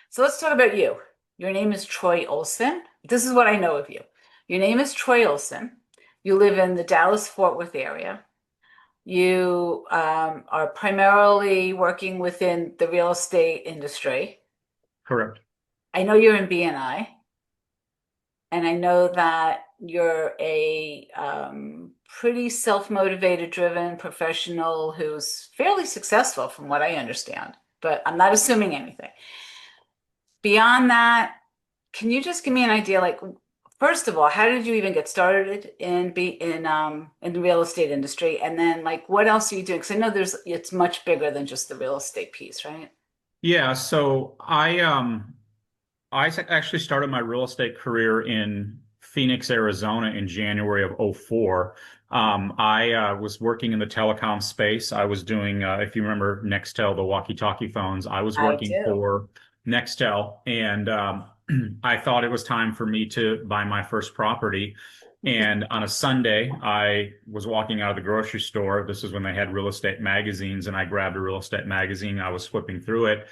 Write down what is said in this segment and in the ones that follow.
So let's talk about you. Your name is Troy Olson. This is what I know of you. Your name is Troy Olson. You live in the Dallas-Fort Worth area. You are primarily working within the real estate industry. Correct. I know you're in BNI, and I know that you're a pretty self-motivated, driven professional who's fairly successful from what I understand, but I'm not assuming anything. Beyond that, can you just give me an idea, like, first of all, how did you even get started in the real estate industry? And then like what else are you doing? Because I know it's much bigger than just the real estate piece, right? Yeah, so actually started my real estate career in Phoenix, Arizona in January of '04. I was working in the telecom space. I was doing, if you remember Nextel, the walkie-talkie phones, I was I working do. for Nextel, and I thought it was time for me to buy my first property. And on a Sunday, I was walking out of the grocery store. This is when they had real estate magazines, and I grabbed a real estate magazine. I was flipping through it,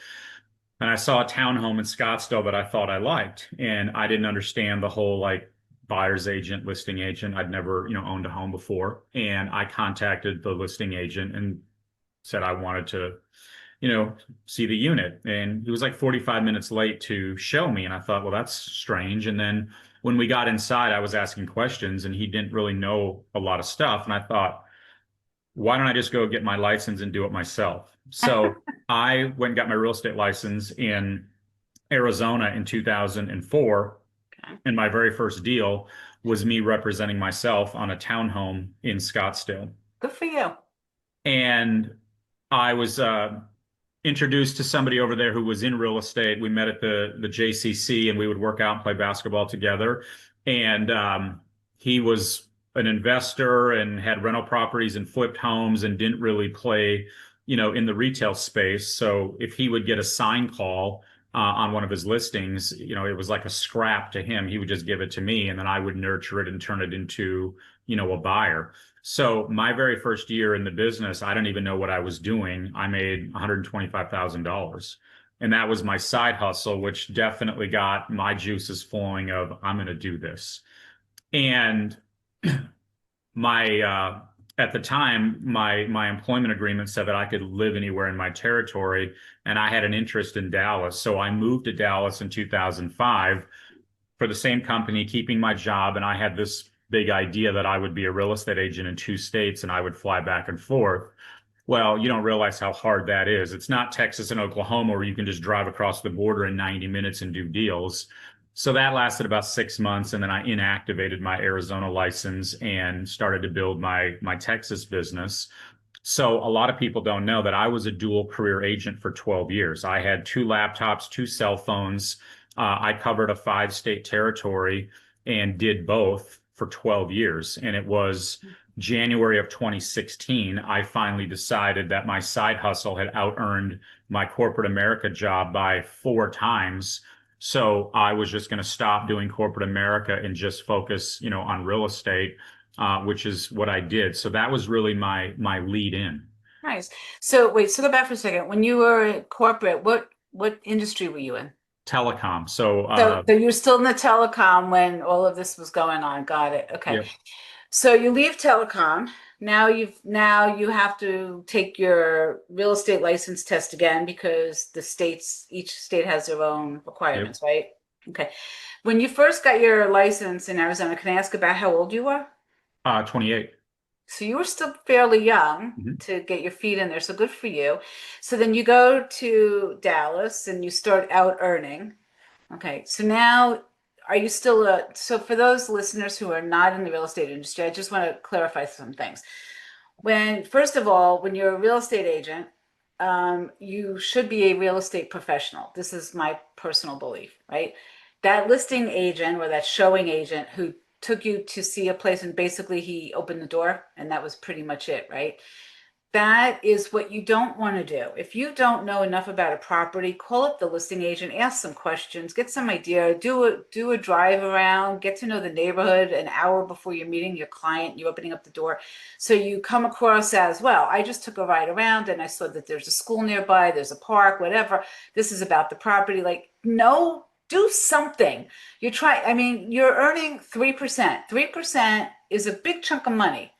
and I saw a townhome in Scottsdale that I thought I liked. And I didn't understand the whole like buyer's agent, listing agent. I'd never, owned a home before. And I contacted the listing agent and said I wanted to, see the unit. And he was like 45 minutes late to show me. And I thought, well, that's strange. And then when we got inside, I was asking questions and he didn't really know a lot of stuff. And I thought, why don't I just go get my license and do it myself? So I went and got my real estate license in Arizona in 2004. Okay. And my very first deal was me representing myself on a townhome in Scottsdale. Good for you. And I was introduced to somebody over there who was in real estate. We met at the JCC and we would work out and play basketball together. And he was an investor and had rental properties and flipped homes and didn't really play, in the retail space. So if he would get a sign call on one of his listings, it was like a scrap to him. He would just give it to me and then I would nurture it and turn it into, a buyer. So my very first year in the business, I don't even know what I was doing. I made $125,000. And that was my side hustle, which definitely got my juices flowing of I'm going to do this. And my at the time, my employment agreement said that I could live anywhere in my territory, and I had an interest in Dallas. So I moved to Dallas in 2005 for the same company, keeping my job, and I had this big idea that I would be a real estate agent in 2 states and I would fly back and forth. Well, you don't realize how hard that is. It's not Texas and Oklahoma where you can just drive across the border in 90 minutes and do deals. So that lasted about 6 months, and then I inactivated my Arizona license and started to build my Texas business. So a lot of people don't know that I was a dual career agent for 12 years. I had 2 laptops, 2 cell phones. I covered a 5 state territory and did both for 12 years. And it was January of 2016, I finally decided that my side hustle had out-earned my corporate America job by 4 times. So I was just going to stop doing corporate America and just focus, on real estate, which is what I did. So that was really my lead in. Nice. So wait, so go back for a second. When you were in corporate, what industry were you in? Telecom. So So you were still in the telecom when all of this was going on. Got it. Okay. yeah, So you leave telecom. Now you have to take your real estate license test again because each state has their own yep. requirements, right? Okay. When you first got your license in Arizona, can I ask about how old you were? 28. So you were still fairly young Mhm. to get your feet in there, so good for you. So then you go to Dallas and you start out earning. Okay, so now are you still so for those listeners who are not in the real estate industry, I just want to clarify some things. First of all, when you're a real estate agent, you should be a real estate professional. This is my personal belief, right? That listing agent or that showing agent who took you to see a place and basically he opened the door and that was pretty much it, right? that is what you don't want to do. If you don't know enough about a property, call up the listing agent, ask some questions, get some idea, do a drive around, get to know the neighborhood an hour before you're meeting your client, you're opening up the door. So you come across as, well, I just took a ride around and I saw that there's a school nearby, there's a park, whatever. This is about the property. Like, no, do something. I mean, you're earning 3%. 3% is a big chunk of money.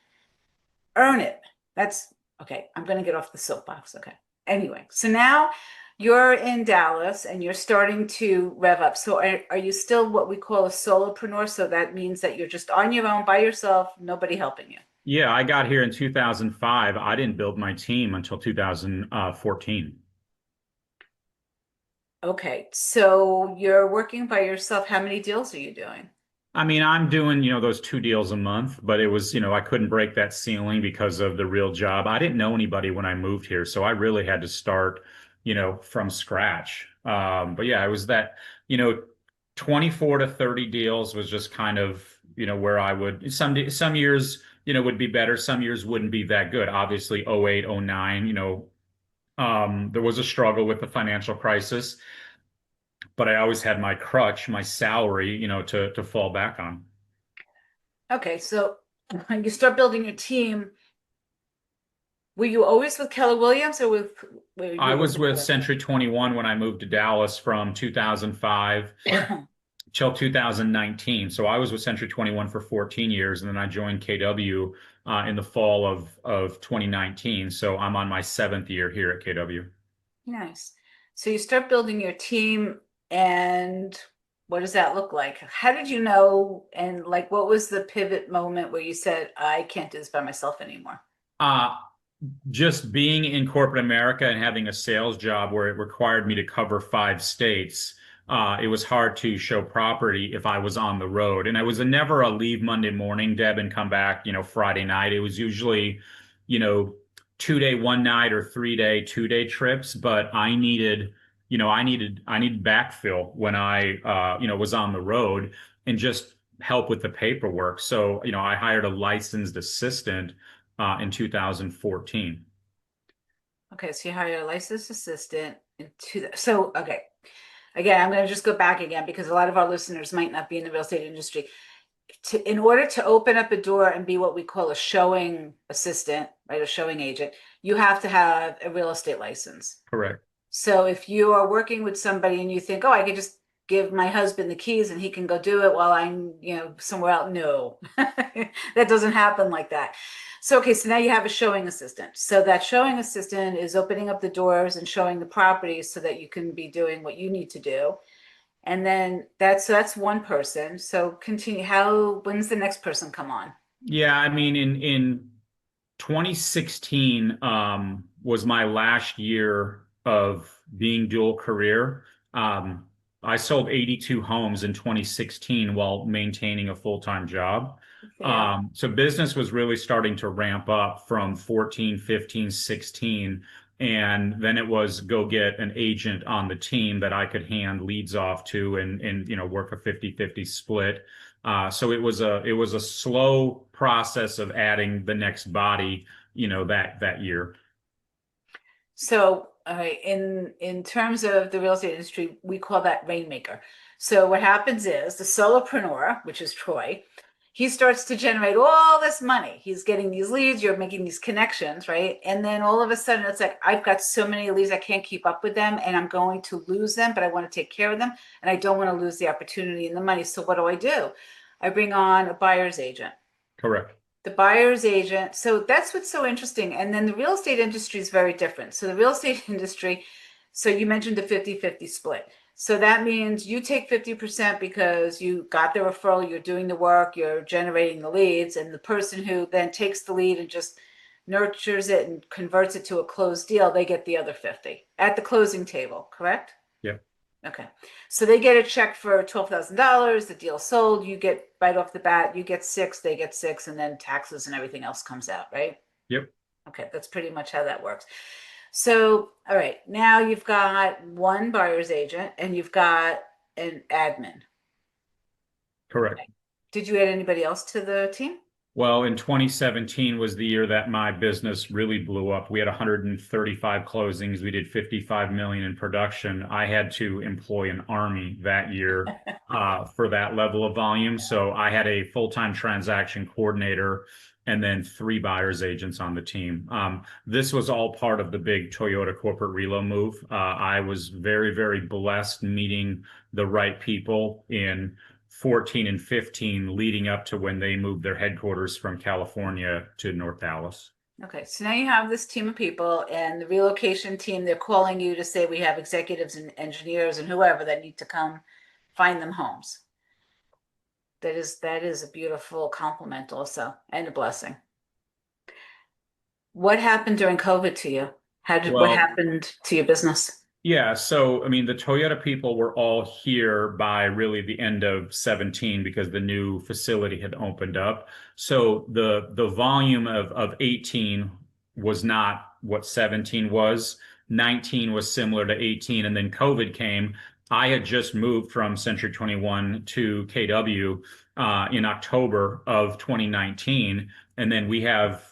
Earn it. That's okay. I'm going to get off the soapbox. Okay. Anyway, so now you're in Dallas and you're starting to rev up. So are you still what we call a solopreneur? So that means that you're just on your own by yourself, nobody helping you. Yeah, I got here in 2005. I didn't build my team until 2014. Okay. So you're working by yourself. How many deals are you doing? I mean, I'm doing, those 2 deals a month, but it was, I couldn't break that ceiling because of the real job. I didn't know anybody when I moved here, so I really had to start, from scratch. But yeah, it was that, you know, 24 to 30 deals was just kind of, where I would some years, would be better, some years wouldn't be that good. Obviously, 08, 09, there was a struggle with the financial crisis, but I always had my crutch, my salary, to fall back on. Okay. So when you start building your team, were you always with Keller Williams or were I you was working with for Century 21 when I moved to Dallas from 2005 them? till 2019. So I was with Century 21 for 14 years, and then I joined KW in the fall of 2019. So I'm on my seventh year here at KW. Nice. So you start building your team, and what does that look like? How did you know? And like, what was the pivot moment where you said, I can't do this by myself anymore? Uh, just being in corporate America and having a sales job where it required me to cover 5 states, it was hard to show property if I was on the road. And I was never a leave Monday morning, Deb, and come back, Friday night. It was usually, you know, 2 day, one night or 3 day, 2 day trips. But I needed backfill when I, was on the road and just help with the paperwork. So, I hired a licensed assistant in 2014. Okay, so you hire a licensed assistant so okay. Again, I'm going to just go back again because a lot of our listeners might not be in the real estate industry. In order to open up a door and be what we call a showing assistant, right, a showing agent, you have to have a real estate license. Correct. So if you are working with somebody and you think, oh, I could just give my husband the keys and he can go do it while I'm, somewhere else. No, that doesn't happen like that. So, okay, so now you have a showing assistant. So that showing assistant is opening up the doors and showing the properties so that you can be doing what you need to do. And then that's one person. So continue. When's the next person come on? Yeah, I mean, in 2016 was my last year of being dual career. I sold 82 homes in 2016 while maintaining a full-time job. Yeah. So business was really starting to ramp up from 14, 15, 16. And then it was go get an agent on the team that I could hand leads off to and work a 50-50 split. So it was a slow process of adding the next body, that year. So, in terms of the real estate industry, we call that rainmaker. So what happens is the solopreneur, which is Troy, he starts to generate all this money. He's getting these leads, you're making these connections, right? And then all of a sudden it's like, I've got so many leads, I can't keep up with them and I'm going to lose them, but I want to take care of them and I don't want to lose the opportunity and the money. So what do? I bring on a buyer's agent. Correct. The buyer's agent. So that's what's so interesting. And then the real estate industry is very different. So the real estate industry, so you mentioned the 50-50 split. So that means you take 50% because you got the referral, you're doing the work, you're generating the leads, and the person who then takes the lead and just nurtures it and converts it to a closed deal, they get the other 50 at the closing table, correct? Yeah. Okay. So they get a check for $12,000, the deal sold, you get right off the bat, you get six, they get six, and then taxes and everything else comes out, right? Yep. Okay, that's pretty much how that works. So, all right, now you've got one buyer's agent and you've got an admin. Correct. Did you add anybody else to the team? Well, in 2017 was the year that my business really blew up. We had 135 closings. We did 55 million in production. I had to employ an army that year for that level of volume. So I had a full-time transaction coordinator and then three buyers agents on the team. This was all part of the big Toyota corporate reload move. I was very, very blessed meeting the right people in 14 and 15 leading up to when they moved their headquarters from California to North Dallas. Okay, so now you have this team of people and the relocation team, they're calling you to say we have executives and engineers and whoever that need to come find them homes. That is a beautiful compliment also and a blessing. What happened during COVID to you? What Well, happened to your business? yeah, so I mean, the Toyota people were all here by really the end of 17 because the new facility had opened up. So the volume of 18 was not what 17 was. 19 was similar to 18, and then COVID came. I had just moved from Century 21 to KW in October of 2019, and then we have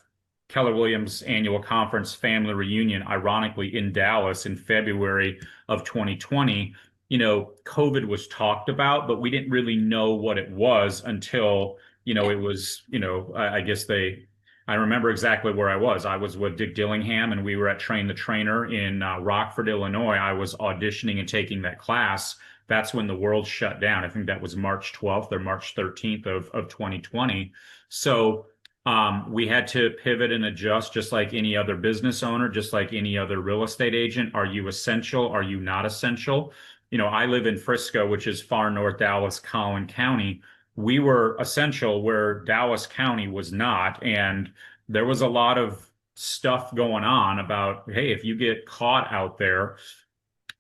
Keller Williams annual conference family reunion, ironically in Dallas in February of 2020. COVID was talked about, but we didn't really know what it was until, Yeah. it was, I guess I remember exactly where I was. I was with Dick Dillingham and we were at Train the Trainer in Rockford, Illinois. I was auditioning and taking that class. That's when the world shut down. I think that was March 12th or March 13th of 2020. So, we had to pivot and adjust just like any other business owner, just like any other real estate agent. Are you essential? Are you not essential? I live in Frisco, which is far north Dallas, Collin County. We were essential where Dallas County was not. And there was a lot of stuff going on about, hey, if you get caught out there,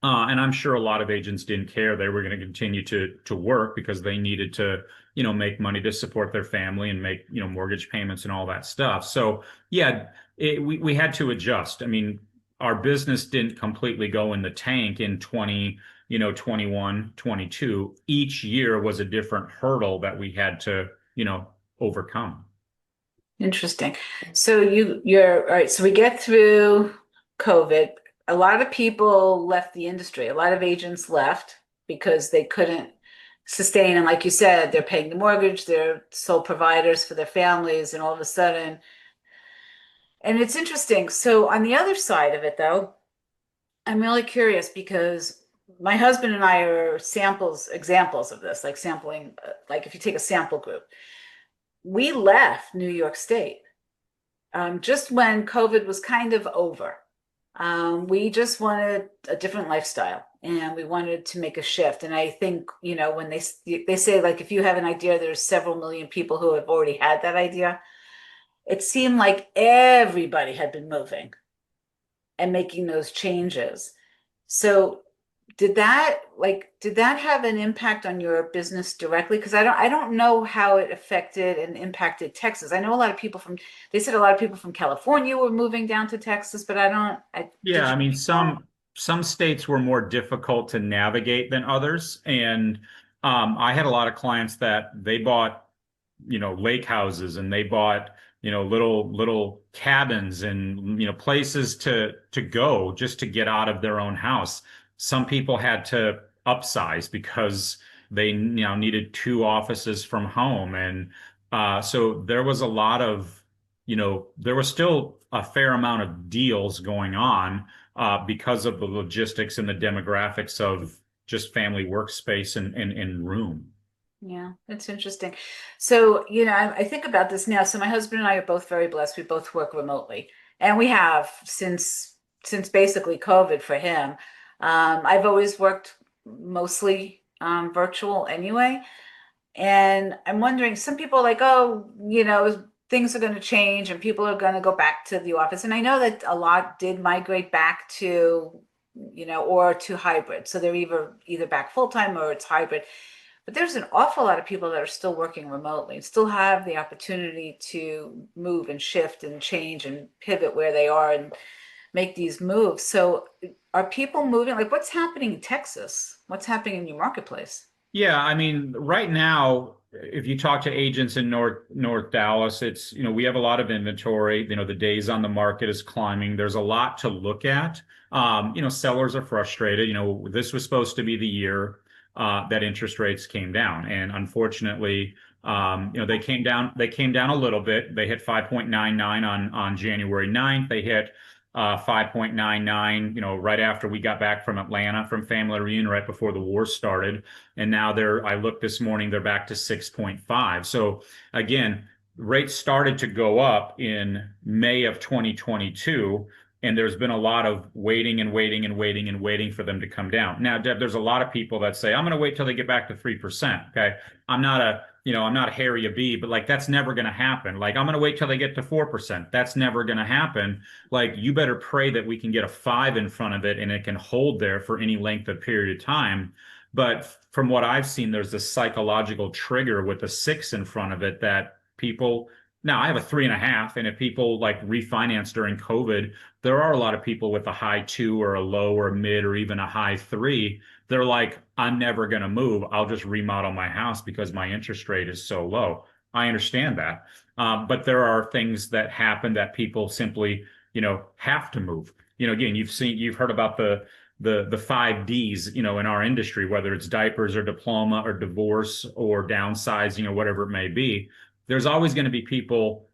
and I'm sure a lot of agents didn't care. They were going to continue to work because they needed to, make money to support their family and make, mortgage payments and all that stuff. So yeah, we had to adjust. I mean, our business didn't completely go in the tank in 20, 21, 22. Each year was a different hurdle that we had to, overcome. Interesting. So you're all right. So we get through COVID. A lot of people left the industry. A lot of agents left because they couldn't sustain. And like you said, they're paying the mortgage, they're sole providers for their families, and all of a sudden, and it's interesting. So on the other side of it, though, I'm really curious because my husband and I are examples of this, like sampling, like if you take a sample group, we left New York State just when COVID was kind of over. We just wanted a different lifestyle and we wanted to make a shift. And I think, when they say like if you have an idea, there's several million people who have already had that idea. It seemed like everybody had been moving and making those changes. So did that have an impact on your business directly? Because I don't know how it affected and impacted Texas. I know a lot of people from they said a lot of people from California were moving down to Texas, but I don't I Yeah, did you I mean, see that? some states were more difficult to navigate than others, and I had a lot of clients that they bought, lake houses, and they bought, little cabins and places to go just to get out of their own house. Some people had to upsize because they needed two offices from home, and so there was a lot of there was still a fair amount of deals going on because of the logistics and the demographics of just family workspace and room. Yeah, that's interesting. So, I think about this now. So my husband and I are both very blessed. We both work remotely, and we have since basically COVID for him. I've always worked mostly virtual anyway. And I'm wondering, some people are like, oh, things are going to change and people are going to go back to the office. And I know that a lot did migrate back to, or to hybrid. So they're either back full time or it's hybrid. But there's an awful lot of people that are still working remotely and still have the opportunity to move and shift and change and pivot where they are and make these moves. So are people moving? Like what's happening in Texas? What's happening in your marketplace? Yeah, I mean, right now, if you talk to agents in North Dallas, it's, we have a lot of inventory. The days on the market is climbing. There's a lot to look at. Sellers are frustrated. This was supposed to be the year that interest rates came down, and unfortunately, they came down a little bit. They hit 5.99 on January 9th. They hit 5.99, right after we got back from Atlanta from family reunion, right before the war started. And now I looked this morning, they're back to 6.5. So again, rates started to go up in May of 2022. And there's been a lot of waiting and waiting and waiting and waiting for them to come down. Now, Deb, there's a lot of people that say, I'm going to wait till they get back to 3%. Okay. I'm not Harry a bee, but like, that's never going to happen. Like, I'm going to wait till they get to 4%. That's never going to happen. Like, you better pray that we can get a 5 in front of it and it can hold there for any length of period of time. But from what I've seen, there's this psychological trigger with a 6 in front of it that people, now I have a 3.5. And if people like refinance during COVID, there are a lot of people with a high 2 or a low or a mid or even a high 3. They're like, I'm never going to move. I'll just remodel my house because my interest rate is so low. I understand that. But there are things that happen that people simply, have to move. Again, you've heard about the 5 Ds, in our industry, whether it's diapers or diploma or divorce or downsizing or whatever it may be. There's always going to be people,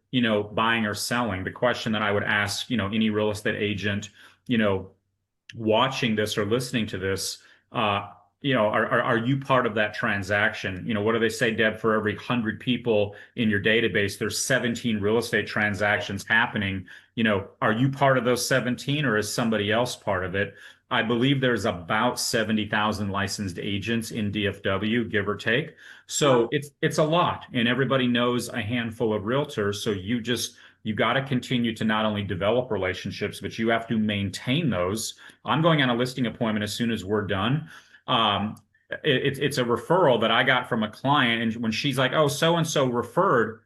buying or selling. The question that I would ask, any real estate agent, watching this or listening to this, are you part of that transaction? What do they say, Deb? For every 100 people in your database, there's 17 real estate transactions happening. Are you part of those 17, or is somebody else part of it? I believe there's about 70,000 licensed agents in DFW, give or take. So it's a lot, and everybody knows a handful of realtors. So you got to continue to not only develop relationships, but you have to maintain those. I'm going on a listing appointment as soon as we're done. It's a referral that I got from a client, and when she's like, "Oh, so and so referred,"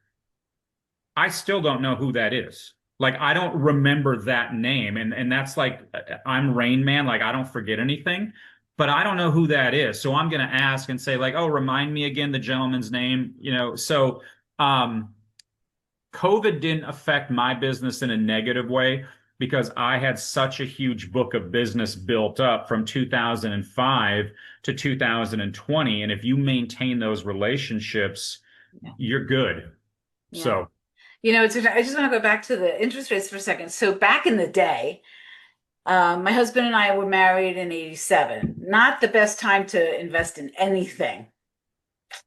I still don't know who that is. Like, I don't remember that name, and that's like, I'm Rain Man. Like, I don't forget anything, but I don't know who that is. So I'm gonna ask and say like, "Oh, remind me again the gentleman's name." So. COVID didn't affect my business in a negative way because I had such a huge book of business built up from 2005 to 2020. And if you maintain those relationships, Yeah. you're good. Yeah. So, I just want to go back to the interest rates for a second. So back in the day, my husband and I were married in 87. Not the best time to invest in anything.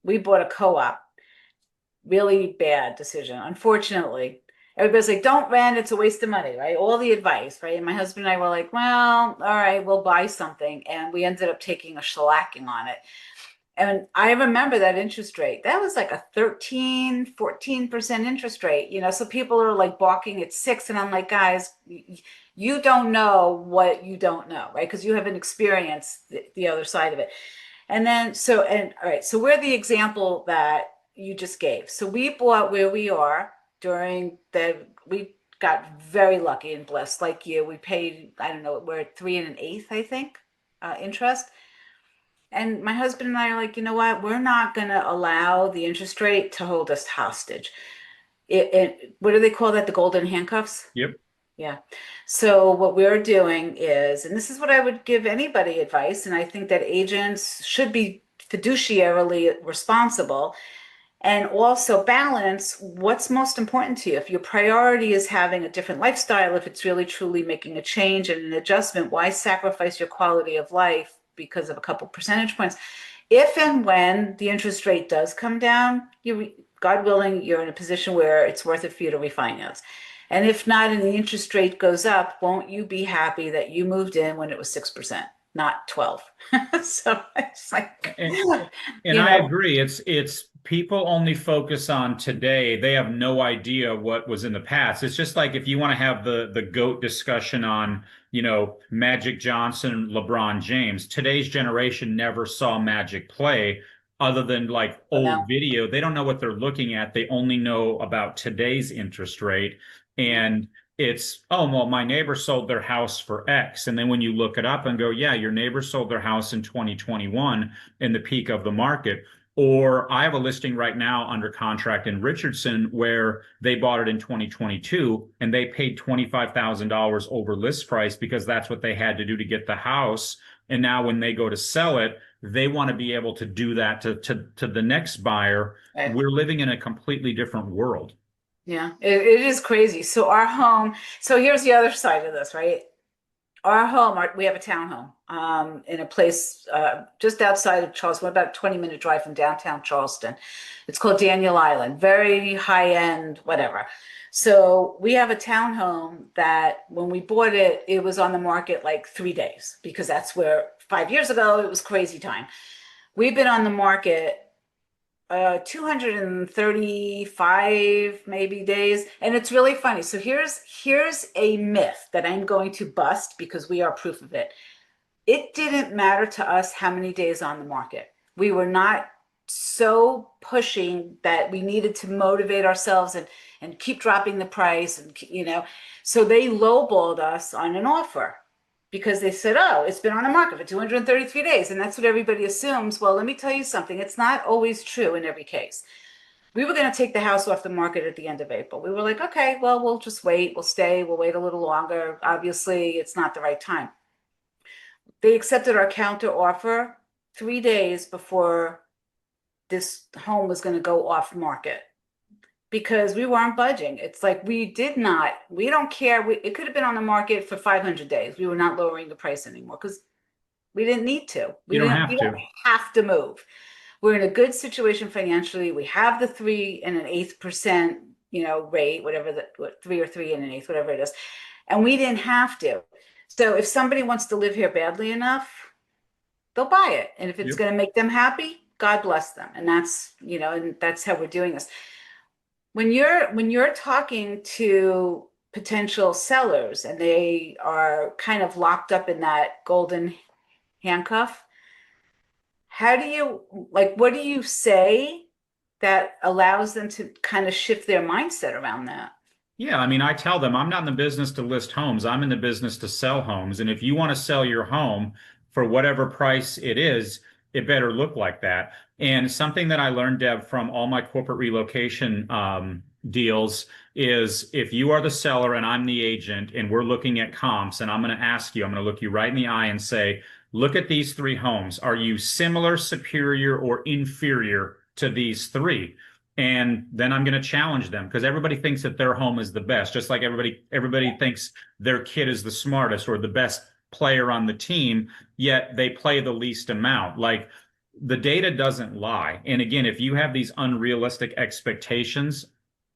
We bought a co-op. Really bad decision. Unfortunately, everybody's like, don't rent, it's a waste of money, right? All the advice, right? And my husband and I were like, well, all right, we'll buy something. And we ended up taking a shellacking on it. And I remember that interest rate. That was like a 13, 14% interest rate, so people are like balking at 6. And I'm like, guys, you don't know what you don't know, right? Because you haven't experienced the other side of it. And then, all right, so we're the example that you just gave. So we bought where we are we got very lucky and blessed like you. We paid, I don't know, we're at 3 1/8, I think, interest. And my husband and I are like, you know what? We're not going to allow the interest rate to hold us hostage. What do they call that? The golden handcuffs? yep. Yeah. So what we're doing is, and this is what I would give anybody advice, and I think that agents should be fiduciarily responsible and also balance what's most important to you. If your priority is having a different lifestyle, if it's really truly making a change and an adjustment, why sacrifice your quality of life because of a couple percentage points? If and when the interest rate does come down, God willing, you're in a position where it's worth it for you to refinance. And if not, and the interest rate goes up, won't you be happy that you moved in when it was 6%, not 12? So it's like, And I agree. It's people only focus on today. They have no idea what was in the past. It's just like if you want to have the GOAT discussion on, Magic Johnson, LeBron James. Today's generation never saw Magic play other than like old no. video. They don't know what they're looking at. They only know about today's interest rate. And it's, oh, well, my neighbor sold their house for X. And then when you look it up and go, yeah, your neighbor sold their house in 2021 in the peak of the market. Or I have a listing right now under contract in Richardson where they bought it in 2022 and they paid $25,000 over list price because that's what they had to do to get the house. And now when they go to sell it, they want to be able to do that to the next buyer. Right. We're living in a completely different world. Yeah, it is crazy. So our home, so here's the other side of this, right? Our home, we have a townhome in a place just outside of Charleston, about a 20-minute drive from downtown Charleston. It's called Daniel Island, very high end, whatever. So we have a townhome that when we bought it, it was on the market like 3 days because that's where 5 years ago it was crazy time. We've been on the market 235 maybe days. And it's really funny. So here's a myth that I'm going to bust because we are proof of it. It didn't matter to us how many days on the market. We were not so pushing that we needed to motivate ourselves and keep dropping the price and so they lowballed us on an offer because they said, oh, it's been on the market for 233 days. And that's what everybody assumes. Well, let me tell you something. It's not always true in every case. We were going to take the house off the market at the end of April. We were like, okay, well, we'll just wait. We'll stay. We'll wait a little longer. Obviously, it's not the right time. They accepted our counter offer 3 days before this home was going to go off market because we weren't budging. It's like we don't care. It could have been on the market for 500 days. We were not lowering the price anymore because we didn't need to. You don't We have don't to. have to move. We're in a good situation financially. We have the 3 and an eighth percent, rate, whatever the 3 or 3 and an eighth, whatever it is. And we didn't have to. So if somebody wants to live here badly enough, they'll buy it. And if it's Yep. going to make them happy, God bless them. And that's how we're doing this. When you're talking to potential sellers and they are kind of locked up in that golden handcuff, how do you what do you say that allows them to kind of shift their mindset around that? Yeah, I mean, I tell them I'm not in the business to list homes. I'm in the business to sell homes. And if you want to sell your home for whatever price it is, it better look like that. And something that I learned, Deb, from all my corporate relocation deals is if you are the seller and I'm the agent and we're looking at comps, and I'm going to ask you, I'm going to look you right in the eye and say, look at these three homes. Are you similar, superior, or inferior to these three? And then I'm going to challenge them because everybody thinks that their home is the best, just like everybody thinks their kid is the smartest or the best player on the team, yet they play the least amount. Like the data doesn't lie. And again, if you have these unrealistic expectations,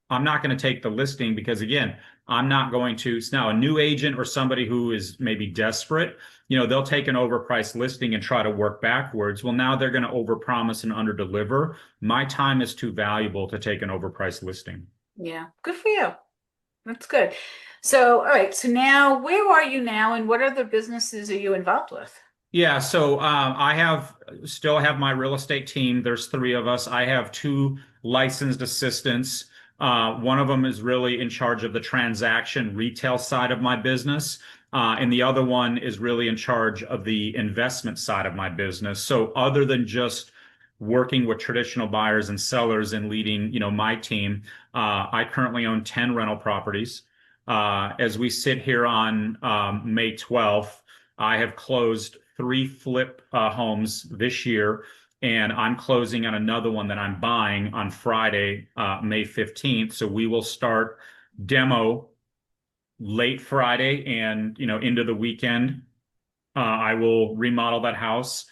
I'm not going to take the listing because again, I'm not going to. It's now a new agent or somebody who is maybe desperate. They'll take an overpriced listing and try to work backwards. Well, now they're going to overpromise and underdeliver. My time is too valuable to take an overpriced listing. Yeah, good for you. That's good. So, all right. So now, where are you now, and what other businesses are you involved with? Yeah, so I still have my real estate team. There's three of us. I have two licensed assistants. One of them is really in charge of the transaction retail side of my business, and the other one is really in charge of the investment side of my business. So other than just working with traditional buyers and sellers and leading, my team, I currently own 10 rental properties. As we sit here on May 12th, I have closed three flip homes this year, and I'm closing on another one that I'm buying on Friday, May 15th. So we will start demo late Friday and into the weekend. I will remodel that house,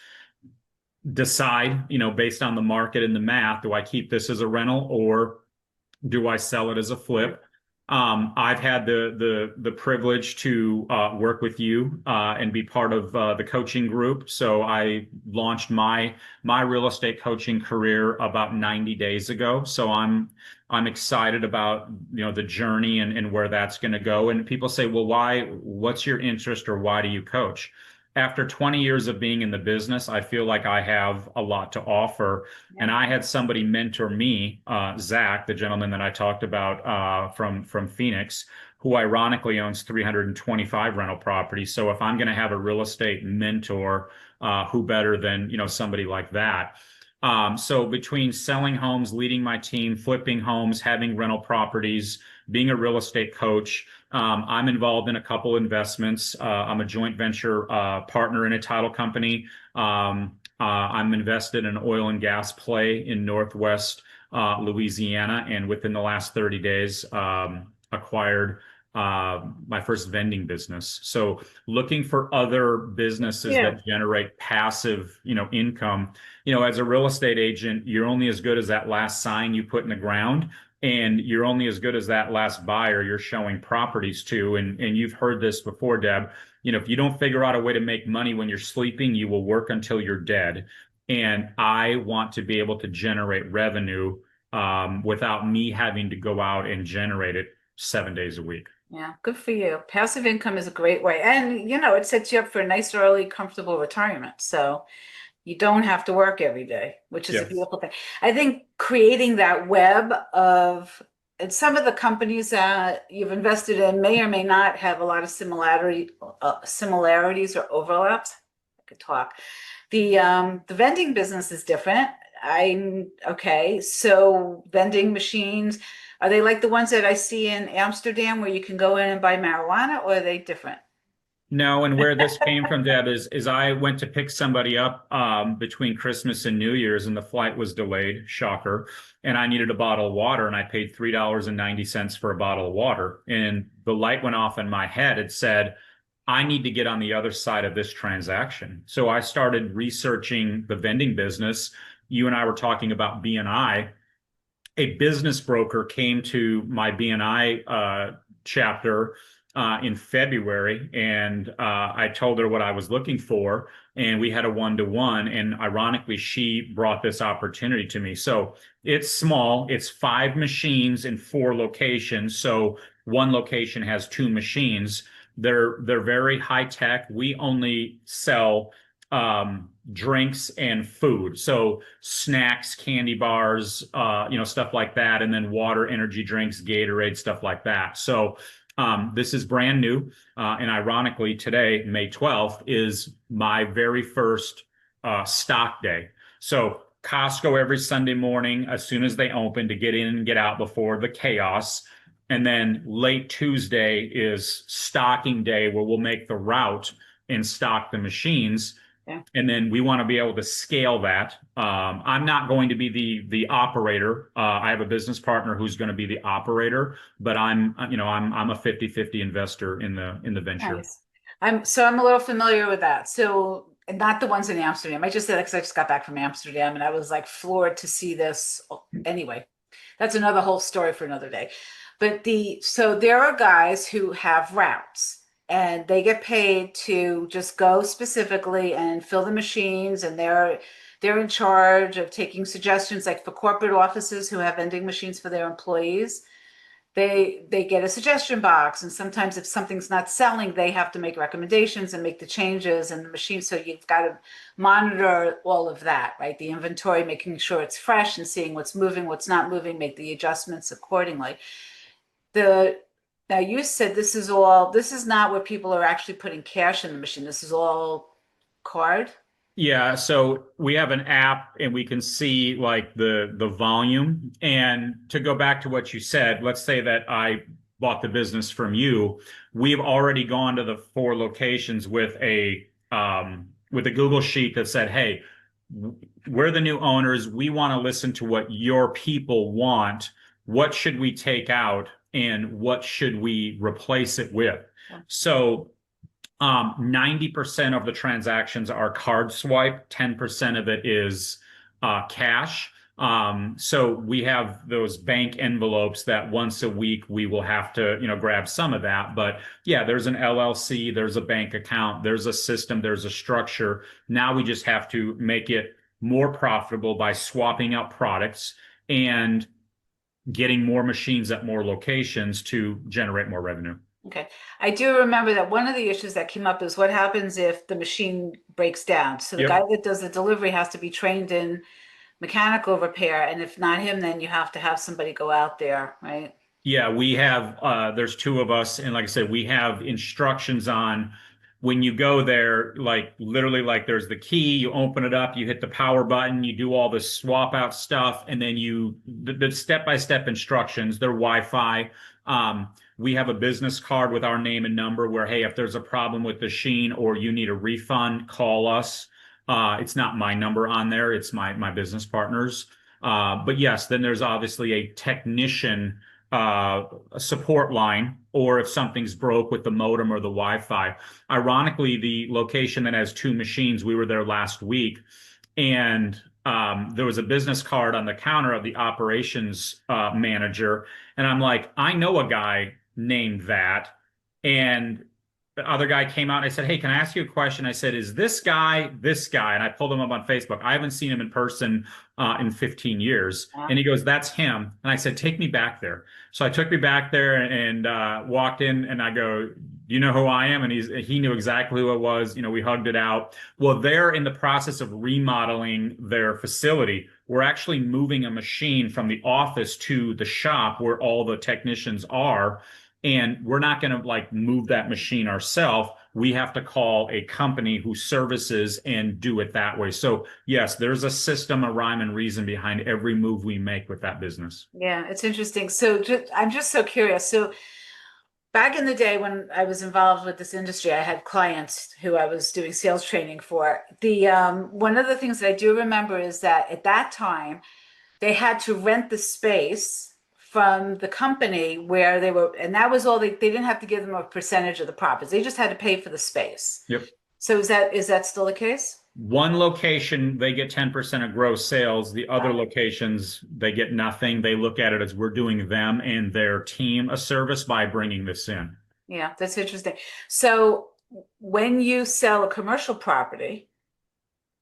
decide based on the market and the math, do I keep this as a rental or do I sell it as a flip? I've had the privilege to work with you and be part of the coaching group. So I launched my real estate coaching career about 90 days ago. So I'm excited about the journey and where that's going to go. And people say, well, what's your interest or why do you coach? After 20 years of being in the business, I feel like I have a lot to offer. Yeah. And I had somebody mentor me, Zach, the gentleman that I talked about from Phoenix, who ironically owns 325 rental properties. So if I'm going to have a real estate mentor, who better than somebody like that? So between selling homes, leading my team, flipping homes, having rental properties, being a real estate coach, I'm involved in a couple investments. I'm a joint venture partner in a title company. I'm invested in an oil and gas play in Northwest Louisiana, and within the last 30 days, acquired my first vending business. So looking for other businesses Yeah. that generate passive, income. As a real estate agent, you're only as good as that last sign you put in the ground, and you're only as good as that last buyer you're showing properties to. And you've heard this before, Deb. If you don't figure out a way to make money when you're sleeping, you will work until you're dead. And I want to be able to generate revenue without me having to go out and generate it 7 days a week. Yeah, good for you. Passive income is a great way. And, it sets you up for a nice, early, comfortable retirement. So you don't have to work every day, which is a Yes. beautiful thing. I think creating that web of, and some of the companies that you've invested in may or may not have a lot of similarities or overlaps. I could talk. The vending business is different. I'm okay. So vending machines, are they like the ones that I see in Amsterdam where you can go in and buy marijuana, or are they different? No, and where this came from, Deb, is I went to pick somebody up between Christmas and New Year's, and the flight was delayed, shocker. And I needed a bottle of water, and I paid $3.90 for a bottle of water. And the light went off in my head. It said, I need to get on the other side of this transaction. So I started researching the vending business. You and I were talking about BNI. A business broker came to my BNI chapter in February, and I told her what I was looking for, and we had a one-to-one. And ironically, she brought this opportunity to me. So it's small. It's 5 machines in 4 locations. So one location has 2 machines. They're very high tech. We only sell drinks and food. So snacks, candy bars, stuff like that, and then water, energy drinks, Gatorade, stuff like that. So this is brand new. And ironically, today, May 12th, is my very first stock day. So Costco every Sunday morning, as soon as they open, to get in and get out before the chaos. And then late Tuesday is stocking day, where we'll make the route and stock the machines. Yeah. And then we want to be able to scale that. I'm not going to be the operator. I have a business partner who's going to be the operator, but I'm a 50-50 investor in the venture. Nice. I'm a little familiar with that. So not the ones in Amsterdam. I just said that because I just got back from Amsterdam and I was like floored to see this. Anyway, that's another whole story for another day. But so there are guys who have routes and they get paid to just go specifically and fill the machines, and they're in charge of taking suggestions, like for corporate offices who have vending machines for their employees. They get a suggestion box, and sometimes if something's not selling, they have to make recommendations and make the changes in the machine. So you've got to monitor all of that, right? The inventory, making sure it's fresh and seeing what's moving, what's not moving, make the adjustments accordingly. The Now you said this is not where people are actually putting cash in the machine. This is all card. Yeah, so we have an app and we can see like the volume. And to go back to what you said, let's say that I bought the business from you. We've already gone to the 4 locations with a Google sheet that said, "Hey, we're the new owners. We want to listen to what your people want. What should we take out and what should we replace it with?" Yeah. So 90% of the transactions are card swipe, 10% of it is cash. So we have those bank envelopes that once a week we will have to, grab some of that. But yeah, there's an LLC, there's a bank account, there's a system, there's a structure. Now we just have to make it more profitable by swapping out products and getting more machines at more locations to generate more revenue. Okay. I do remember that one of the issues that came up is what happens if the machine breaks down. So the guy Yep. that does the delivery has to be trained in mechanical repair, and if not him, then you have to have somebody go out there, right? Yeah, we have, there's 2 of us. And like I said, we have instructions on when you go there, like literally, like there's the key, you open it up, you hit the power button, you do all this swap out stuff, and then the step-by-step instructions, they're Wi-Fi. We have a business card with our name and number where, hey, if there's a problem with the machine or you need a refund, call us. It's not my number on there, it's my business partner's. But yes, then there's obviously a technician a support line, or if something's broke with the modem or the Wi-Fi. Ironically, the location that has two machines, we were there last week, and there was a business card on the counter of the operations manager, and I'm like, I know a guy named that, and the other guy came out and I said, hey, can I ask you a question? I said, is this guy this guy? And I pulled him up on Facebook. I haven't seen him in person in 15 years. Yeah. And he goes, that's him. And I said, take me back there. So I took me back there and walked in and I go, you know who I am? And he knew exactly who it was. You know, we hugged it out. Well, they're in the process of remodeling their facility. We're actually moving a machine from the office to the shop where all the technicians are. And we're not going to like move that machine ourselves. We have to call a company who services and do it that way. So yes, there's a system, a rhyme and reason behind every move we make with that business. Yeah, it's interesting. So I'm just so curious. So back in the day when I was involved with this industry, I had clients who I was doing sales training for. The one of the things that I do remember is that at that time they had to rent the space from the company where they were, and that was all they didn't have to give them a percentage of the profits. They just had to pay for the space. Yep. So is that still the case? One location, they get 10% of gross sales. The other Got it. locations, they get nothing. They look at it as we're doing them and their team a service by bringing this in. Yeah, that's interesting. So when you sell a commercial property,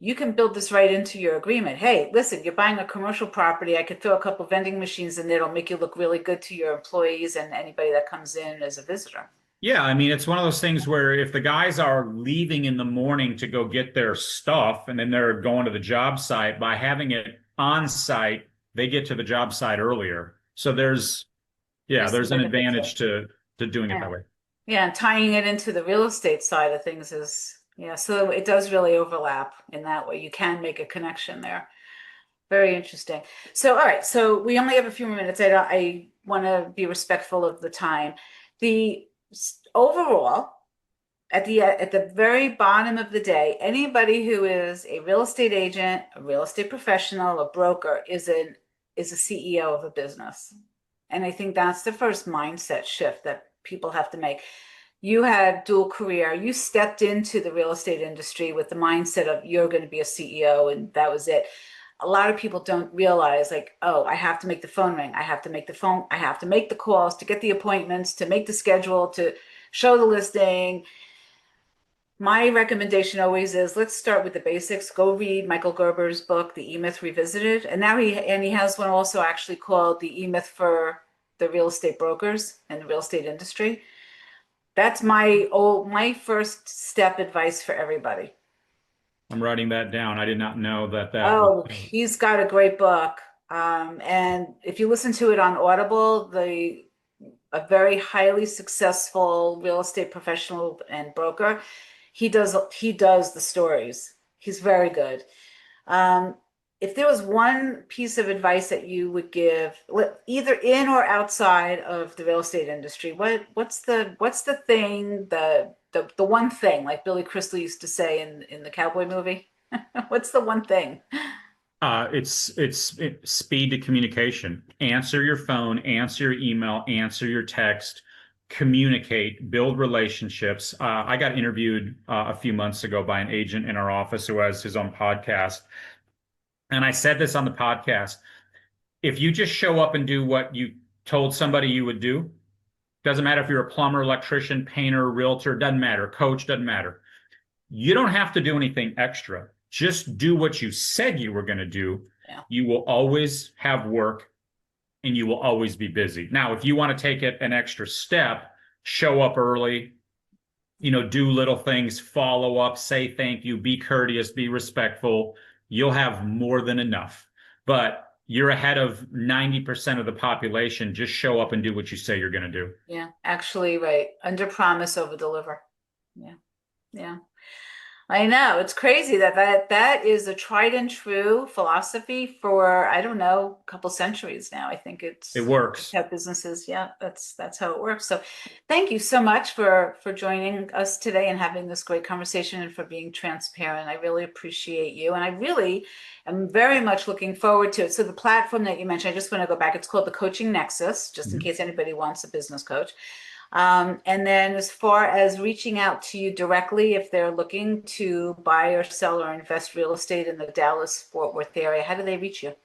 you can build this right into your agreement. Hey, listen, you're buying a commercial property. I could throw a couple vending machines in there. It'll make you look really good to your employees and anybody that comes in as a visitor. Yeah, I mean, it's one of those things where if the guys are leaving in the morning to go get their stuff and then they're going to the job site, by having it on site, they get to the job site earlier. So yeah, There's some there's an benefits advantage there. to doing it Yeah. that way. Yeah, and tying it into the real estate side of things is, yeah, so it does really overlap in that way. You can make a connection there. Very interesting. So, all right, so we only have a few more minutes. I want to be respectful of the time. The overall, at the very bottom of the day, anybody who is a real estate agent, a real estate professional, a broker is a CEO of a business. And I think that's the first mindset shift that people have to make. You had dual career. You stepped into the real estate industry with the mindset of you're going to be a CEO, and that was it. A lot of people don't realize, like, oh, I have to make the phone ring. I have to make the phone. I have to make the calls to get the appointments, to make the schedule, to show the listing. My recommendation always is let's start with the basics. Go read Michael Gerber's book, The E-Myth Revisited. And now he has one also actually called The E-Myth for the real estate brokers and the real estate industry. That's my first step advice for everybody. I'm writing that down. I did not know that that was. Oh, he's got a great book. And if you listen to it on Audible, a very highly successful real estate professional and broker, he does the stories. He's very good. Um, if there was one piece of advice that you would give, either in or outside of the real estate industry, what's the thing, the one thing, like Billy Crystal used to say in the cowboy movie? What's the one thing? It's speed to communication. Answer your phone, answer your email, answer your text, communicate, build relationships. I got interviewed a few months ago by an agent in our office who has his own podcast. And I said this on the podcast. If you just show up and do what you told somebody you would do, doesn't matter if you're a plumber, electrician, painter, realtor, doesn't matter, coach, doesn't matter. You don't have to do anything extra. Just do what you said you were going to do. Yeah. You will always have work and you will always be busy. Now, if you want to take it an extra step, show up early, do little things, follow up, say thank you, be courteous, be respectful. You'll have more than enough. But you're ahead of 90% of the population. Just show up and do what you say you're going to do. Yeah, actually, right. Under promise, over deliver. Yeah. Yeah. I know. It's crazy that is a tried and true philosophy for, I don't know, a couple centuries now. I think It it's works. how businesses, yeah, that's how it works. So thank you so much for joining us today and having this great conversation and for being transparent. I really appreciate you. And I really am very much looking forward to it. So the platform that you mentioned, I just want to go back. It's called the Coaching Nexus, just in Mhm. case anybody wants a business coach. And then as far as reaching out to you directly, if they're looking to buy or sell or invest real estate in the Dallas-Fort Worth area, how do they reach you?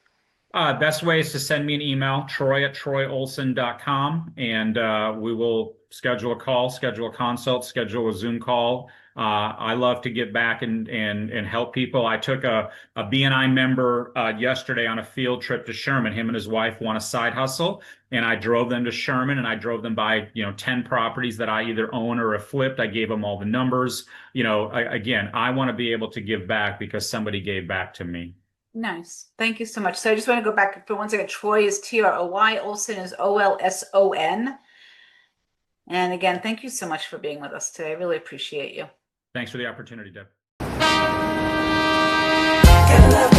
Best way is to send me an email, troy@troyolson.com, and we will schedule a call, schedule a consult, schedule a Zoom call. I love to get back and help people. I took a BNI member yesterday on a field trip to Sherman. Him and his wife want a side hustle, and I drove them to Sherman, and I drove them by 10 properties that I either own or have flipped. I gave them all the numbers. Again, I want to be able to give back because somebody gave back to me. Nice. Thank you so much. So I just want to go back for one second. Troy is Troy, Olson is Olson. And again, thank you so much for being with us today. I really appreciate you. Thanks for the opportunity, Deb. Gotta love,